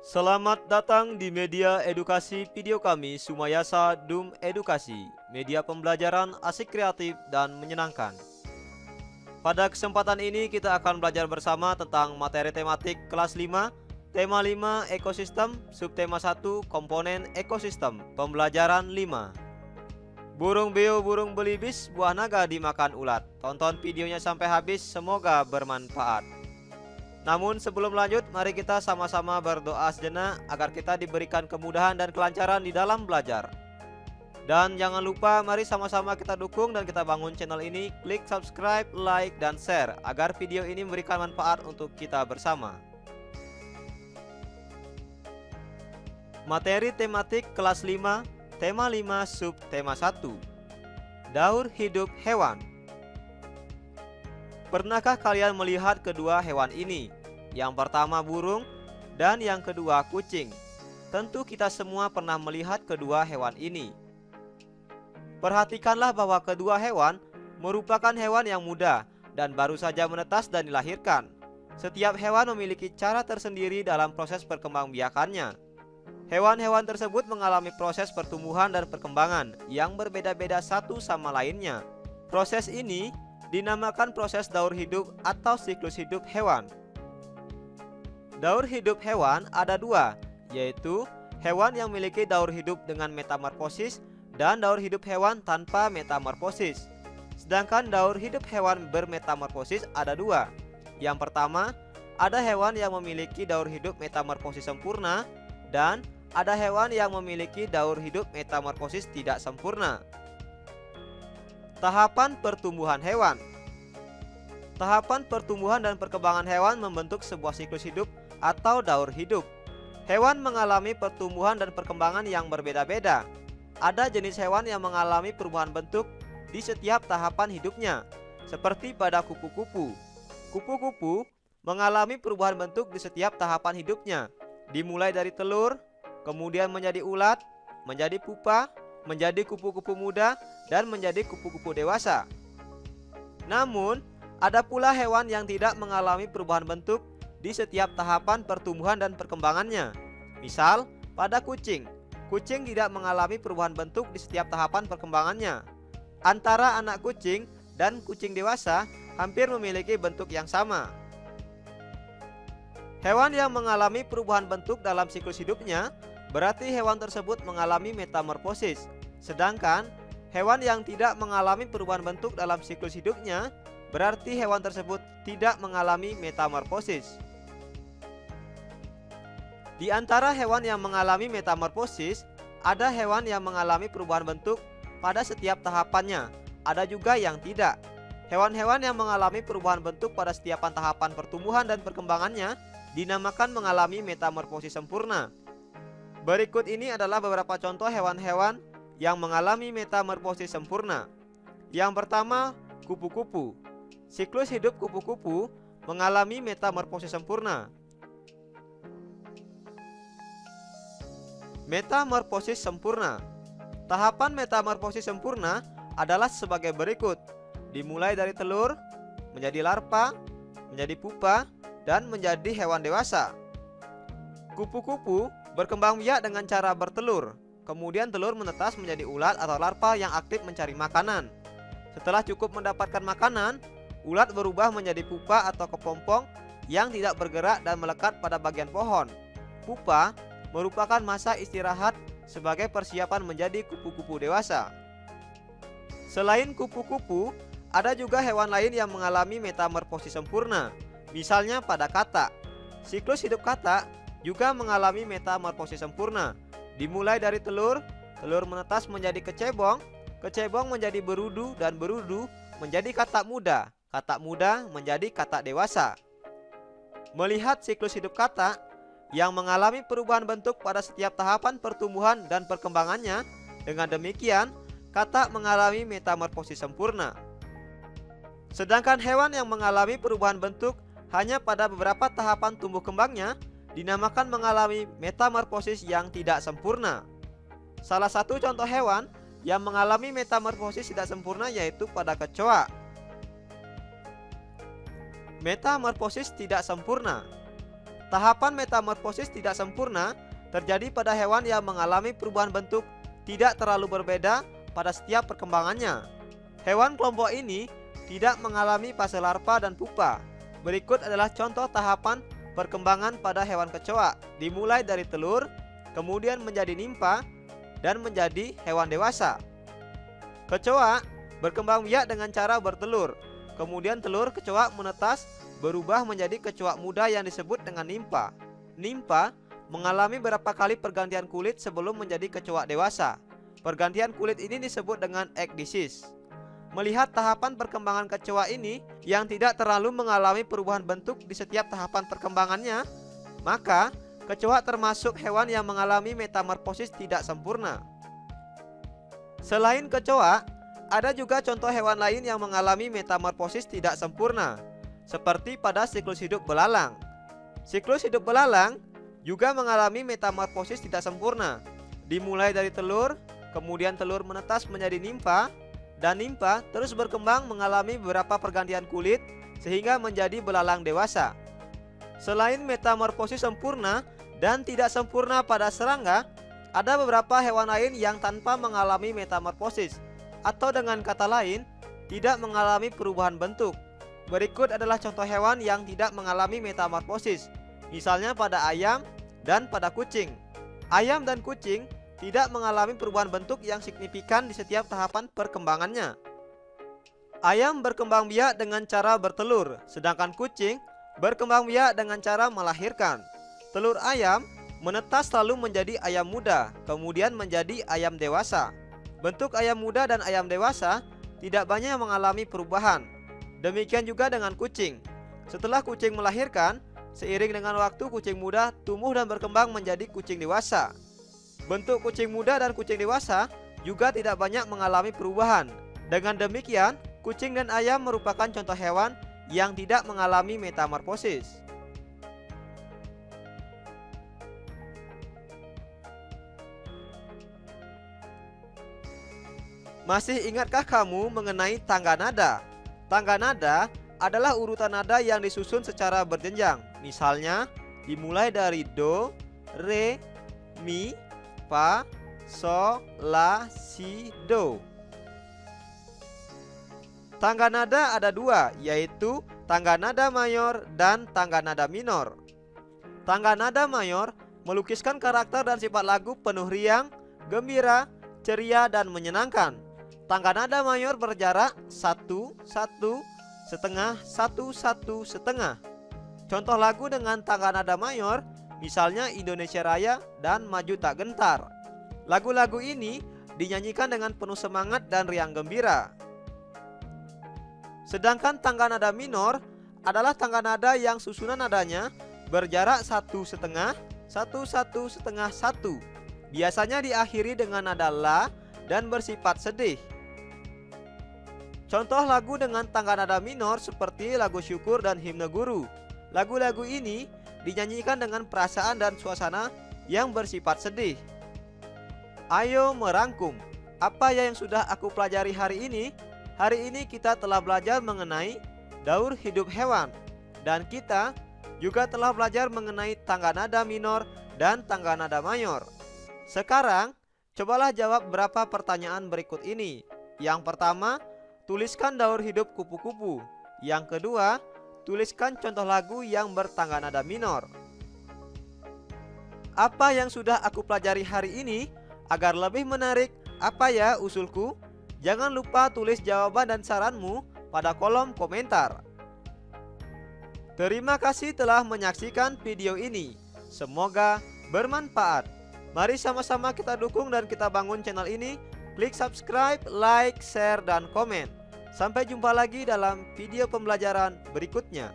Selamat datang di media edukasi video kami Sumayasa Dum Edukasi, media pembelajaran asik, kreatif, dan menyenangkan. Pada kesempatan ini kita akan belajar bersama tentang materi tematik kelas 5, tema 5 ekosistem, subtema 1 komponen ekosistem, pembelajaran 5. Burung beo burung belibis, buah naga dimakan ulat. Tonton videonya sampai habis, semoga bermanfaat. Namun sebelum lanjut, mari kita sama-sama berdoa sejenak agar kita diberikan kemudahan dan kelancaran di dalam belajar. Dan jangan lupa, mari sama-sama kita dukung dan kita bangun channel ini. Klik subscribe, like, dan share agar video ini memberikan manfaat untuk kita bersama. Materi tematik kelas 5, tema 5 subtema 1, daur hidup hewan. Pernahkah kalian melihat kedua hewan ini? Yang pertama burung dan yang kedua kucing. Tentu kita semua pernah melihat kedua hewan ini. Perhatikanlah bahwa kedua hewan merupakan hewan yang muda dan baru saja menetas dan dilahirkan. Setiap hewan memiliki cara tersendiri dalam proses perkembangbiakannya. Hewan-hewan tersebut mengalami proses pertumbuhan dan perkembangan yang berbeda-beda satu sama lainnya. Proses ini dinamakan proses daur hidup atau siklus hidup hewan. Daur hidup hewan ada dua, yaitu hewan yang memiliki daur hidup dengan metamorfosis dan daur hidup hewan tanpa metamorfosis. Sedangkan daur hidup hewan bermetamorfosis ada dua. Yang pertama, ada hewan yang memiliki daur hidup metamorfosis sempurna dan ada hewan yang memiliki daur hidup metamorfosis tidak sempurna. Tahapan pertumbuhan hewan. Tahapan pertumbuhan dan perkembangan hewan membentuk sebuah siklus hidup atau daur hidup. Hewan mengalami pertumbuhan dan perkembangan yang berbeda-beda. Ada jenis hewan yang mengalami perubahan bentuk di setiap tahapan hidupnya, seperti pada kupu-kupu. Kupu-kupu mengalami perubahan bentuk di setiap tahapan hidupnya, dimulai dari telur, kemudian menjadi ulat, menjadi pupa, menjadi kupu-kupu muda, dan menjadi kupu-kupu dewasa. Namun, ada pula hewan yang tidak mengalami perubahan bentuk di setiap tahapan pertumbuhan dan perkembangannya. Misal, pada kucing. Kucing tidak mengalami perubahan bentuk di setiap tahapan perkembangannya. Antara anak kucing dan kucing dewasa hampir memiliki bentuk yang sama. Hewan yang mengalami perubahan bentuk dalam siklus hidupnya berarti hewan tersebut mengalami metamorfosis. Sedangkan hewan yang tidak mengalami perubahan bentuk dalam siklus hidupnya berarti hewan tersebut tidak mengalami metamorfosis. Di antara hewan yang mengalami metamorfosis, ada hewan yang mengalami perubahan bentuk pada setiap tahapannya. Ada juga yang tidak. Hewan-hewan yang mengalami perubahan bentuk pada setiap tahapan pertumbuhan dan perkembangannya dinamakan mengalami metamorfosis sempurna. Berikut ini adalah beberapa contoh hewan-hewan yang mengalami metamorfosis sempurna. Yang pertama, kupu-kupu. Siklus hidup kupu-kupu mengalami metamorfosis sempurna. Metamorfosis sempurna. Tahapan metamorfosis sempurna adalah sebagai berikut. Dimulai dari telur, menjadi larva, menjadi pupa, dan menjadi hewan dewasa. Kupu-kupu berkembang biak dengan cara bertelur. Kemudian telur menetas menjadi ulat atau larva yang aktif mencari makanan. Setelah cukup mendapatkan makanan, ulat berubah menjadi pupa atau kepompong yang tidak bergerak dan melekat pada bagian pohon. Pupa merupakan masa istirahat sebagai persiapan menjadi kupu-kupu dewasa. Selain kupu-kupu, ada juga hewan lain yang mengalami metamorfosis sempurna. Misalnya pada katak. Siklus hidup katak juga mengalami metamorfosis sempurna. Dimulai dari telur, telur menetas menjadi kecebong, kecebong menjadi berudu, dan berudu menjadi katak muda menjadi katak dewasa. Melihat siklus hidup katak yang mengalami perubahan bentuk pada setiap tahapan pertumbuhan dan perkembangannya, dengan demikian katak mengalami metamorfosis sempurna. Sedangkan hewan yang mengalami perubahan bentuk hanya pada beberapa tahapan tumbuh kembangnya dinamakan mengalami metamorfosis yang tidak sempurna. Salah satu contoh hewan yang mengalami metamorfosis tidak sempurna yaitu pada kecoa. Metamorfosis tidak sempurna. Tahapan metamorfosis tidak sempurna terjadi pada hewan yang mengalami perubahan bentuk tidak terlalu berbeda pada setiap perkembangannya. Hewan kelompok ini tidak mengalami fase larva dan pupa. Berikut adalah contoh tahapan perkembangan pada hewan kecoa, dimulai dari telur, kemudian menjadi nimfa, dan menjadi hewan dewasa. Kecoa berkembang biak dengan cara bertelur, kemudian telur kecoa menetas berubah menjadi kecoa muda yang disebut dengan nimfa. Nimfa mengalami beberapa kali pergantian kulit sebelum menjadi kecoa dewasa. Pergantian kulit ini disebut dengan ekdisis. Melihat tahapan perkembangan kecoa ini yang tidak terlalu mengalami perubahan bentuk di setiap tahapan perkembangannya, maka kecoa termasuk hewan yang mengalami metamorfosis tidak sempurna. Selain kecoa, ada juga contoh hewan lain yang mengalami metamorfosis tidak sempurna, seperti pada siklus hidup belalang. Siklus hidup belalang juga mengalami metamorfosis tidak sempurna, dimulai dari telur, kemudian telur menetas menjadi nimfa, dan nimfa terus berkembang mengalami beberapa pergantian kulit sehingga menjadi belalang dewasa. Selain metamorfosis sempurna dan tidak sempurna pada serangga, ada beberapa hewan lain yang tanpa mengalami metamorfosis, atau dengan kata lain, tidak mengalami perubahan bentuk. Berikut adalah contoh hewan yang tidak mengalami metamorfosis, misalnya pada ayam dan pada kucing. Ayam dan kucing tidak mengalami perubahan bentuk yang signifikan di setiap tahapan perkembangannya. Ayam berkembang biak dengan cara bertelur, sedangkan kucing berkembang biak dengan cara melahirkan. Telur ayam menetas lalu menjadi ayam muda, kemudian menjadi ayam dewasa. Bentuk ayam muda dan ayam dewasa tidak banyak mengalami perubahan. Demikian juga dengan kucing. Setelah kucing melahirkan, seiring dengan waktu kucing muda tumbuh dan berkembang menjadi kucing dewasa. Bentuk kucing muda dan kucing dewasa juga tidak banyak mengalami perubahan. Dengan demikian, kucing dan ayam merupakan contoh hewan yang tidak mengalami metamorfosis. Masih ingatkah kamu mengenai tangga nada? Tangga nada adalah urutan nada yang disusun secara berjenjang. Misalnya, dimulai dari do, re, mi, fa, so, la, si, do. Tangga nada ada dua, yaitu tangga nada mayor dan tangga nada minor. Tangga nada mayor melukiskan karakter dan sifat lagu penuh riang, gembira, ceria, dan menyenangkan. Tangga nada mayor berjarak 1, 1, setengah, 1, 1, setengah. Contoh lagu dengan tangga nada mayor, misalnya Indonesia Raya dan Maju Tak Gentar. Lagu-lagu ini dinyanyikan dengan penuh semangat dan riang gembira. Sedangkan tangga nada minor adalah tangga nada yang susunan nadanya berjarak 1 setengah, 1, 1, setengah, 1. Biasanya diakhiri dengan nada la dan bersifat sedih. Contoh lagu dengan tangga nada minor seperti lagu syukur dan himne guru. Lagu-lagu ini dinyanyikan dengan perasaan dan suasana yang bersifat sedih. Ayo merangkum. Apa yang sudah aku pelajari hari ini? Hari ini kita telah belajar mengenai daur hidup hewan. Dan kita juga telah belajar mengenai tangga nada minor dan tangga nada mayor. Sekarang, cobalah jawab beberapa pertanyaan berikut ini. Yang pertama, tuliskan daur hidup kupu-kupu. Yang kedua, tuliskan contoh lagu yang bertangga nada minor. Apa yang sudah aku pelajari hari ini? Agar lebih menarik, apa ya usulku? Jangan lupa tulis jawaban dan saranmu pada kolom komentar. Terima kasih telah menyaksikan video ini. Semoga bermanfaat. Mari sama-sama kita dukung dan kita bangun channel ini. Klik subscribe, like, share, dan komen. Sampai jumpa lagi dalam video pembelajaran berikutnya.